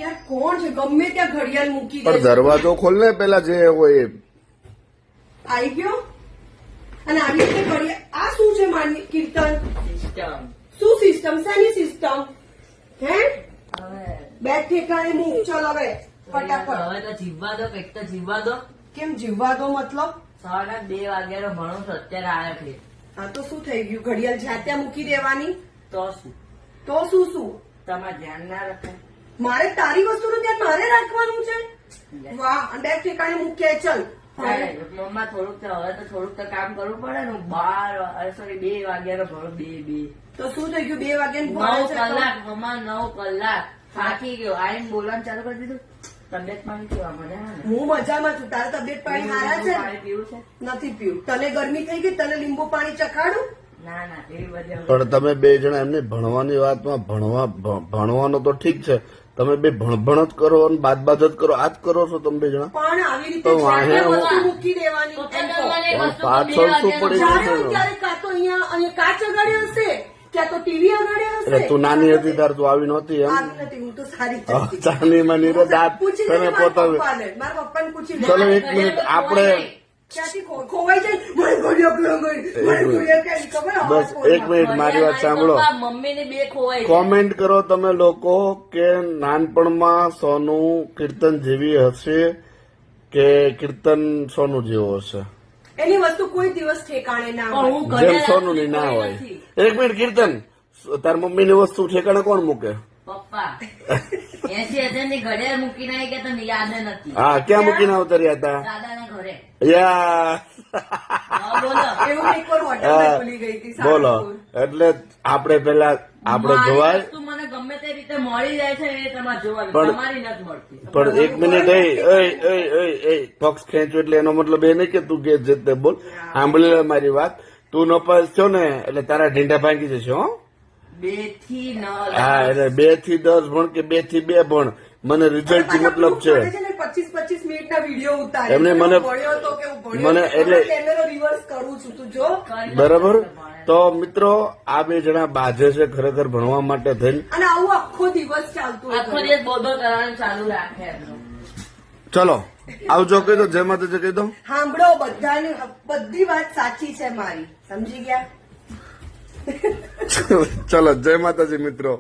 યાર કોણ છે? ગમે ત્યાં ઘડિયાળ મૂકી દે પણ છે. દરવાજો ખોલ ને પેલા જે હોય એ. આવી ગયો અને આવી રીતે ઘડિયાળ. આ શું છે માની કીર્તન? સિસ્ટમ શું સિસ્ટમ? શેની સિસ્ટમ? હે હવે બેગ ઠેકાણે મૂક. ચલ હવે ફટાફટ. હવે તો જીવવા દો, કંઈક તો જીવવા દો. કેમ જીવવા દો મતલબ? સવારના 2 વાગ્યાનો ભણો છો, અત્યારે આવ્યા છે. આ તો શું થઈ ગયું? ઘડિયાળ જ્યાં ત્યાં મૂકી દેવાની તો શું તો શું શું? તમારે ધ્યાન ના રખાય? મારે તારી વસ્તુનું ધ્યાન મારે રાખવાનું છે? વાહ. બેગ ઠેકાણે મૂક્યા. ચલ અરે, મમ્મા થોડુંક તો હવે તો થોડુંક તો કામ કરવું પડે ને. 2 વાગ્યાનો ભણો. 2 તો શું થઈ ગયું? 2 વાગ્યાનું 9 ભણે છે તો? કલાક મમ્મા, 9 કલાક થાકી ગયો. આઈને બોલવાનું ચાલુ કરી દીધું. તબિયત પાણી કેવા? મજા આવે ને? હું મજામાં છું. તારે તબિયત પાણી હારા છે? પાણી પીવું છે? નથી પીવું. તને ગરમી થઈ ગઈ? તને લીંબુ પાણી ચખાડું? ના ના, એવી બધી પણ તમે બે જણા એમને ભણવાની વાતમાં ભણવાનો તો ઠીક છે, તમે બે ભણભણ જ કરો અને બાદ જ કરો. આ જ કરો છો તમે બે જણા. પણ આવી રીતે તો વાહે જ્યાં હું- વસ્તુ મૂકી દેવાની. એમ કહો. પણ પાછળ શું પડી જ્યારે ગયું હું છે? ત્યારે કાં તો અહીંયા કાચ અગાડ્યો હશે, ક્યાં તો ટીવી અગાડ્યો એટલે હશે. તું નાની હતી ત્યારે તું આવી નહોતી એમ. આવી નથી. હું તો સારી જ હતી. ચાની નીરે દાંત પૂછી તને લે મારા પોતાવે. પપ્પાને. મારા પપ્પાને પૂછી લે. ચલો 1 મિનિટ આપણે ક્યાંથી ખોવાઈ જાય? મને ઘડિયાળ ક્યાં ગઈ? મને ઘડિયાળ ક્યાં ગઈ? ખબર બસ અવાજ કોનો? 1 મિનિટ મારી વાત સાંભળો. મમ્મી ની 2 ખોવાઈ છે. કોમેન્ટ કરો તમે લોકો કે નાનપણમાં સોનું કીર્તન જેવી હશે કે કીર્તન સોનું જેવો હશે. એની વસ્તુ કોઈ દિવસ ઠેકાણે ના પણ હોય. હું જેમ ઘડિયાળ સોનું ની ના હોય. 1 મિનિટ કીર્તન, તાર મમ્મી ની વસ્તુ ઠેકાણે કોણ મૂકે? પપ્પા 80,000 ની ઘડિયાળ મૂકીને આવી ગયા તમને યાદ નથી. હા, ક્યાં મૂકીને અવતર્યા હતા? દાદાના ઘરે. યા હા, બોલો. એવું એકવાર હોટલમાં ભૂલી ગઈ હતી. બોલો. સારંગપુર. એટલે આપણે પેલા આપણે મારી જોવાય. વસ્તુ મને ગમે તે રીતે મળી જાય છે એ તમારે જોવાનું. પણ- તમારી નથી મળતી. પણ 1 મિનિટ પક્ષ ખેંચો એટલે એનો મતલબ એ નહીં કે તું કે જે તે બોલ. સાંભળી લે મારી વાત. તું નપાસ છો ને એટલે તારા ઢીંઢા ભાંગી જશે. હો 2 થી 9. હા, એટલે 2 થી 10 ભણ કે 2 થી 2 ભણ, મને રિઝલ્ટ થી મતલબ છે. 25-25 મિનિટના વિડીયો ઉતારે. એમને હું મને- ભણ્યો તો કે હું ભણ્યો મને તો. એટલે- હવે કેમેરો રિવર્સ કરું છું. તું જો. બરાબર. તો મિત્રો આ બે જણા બાજે છે ખરેખર ભણવા માટે થઈને. અને આવું આખો દિવસ ચાલતું હોય. આખો દિવસ બોધો કરવાનું ચાલુ રાખે એમનું. ચલો આવજો કહી દો, જય માતાજી કહી દો. સાંભળો, બધી વાત સાચી છે મારી. સમજી ગયા? ચલો જય માતાજી મિત્રો.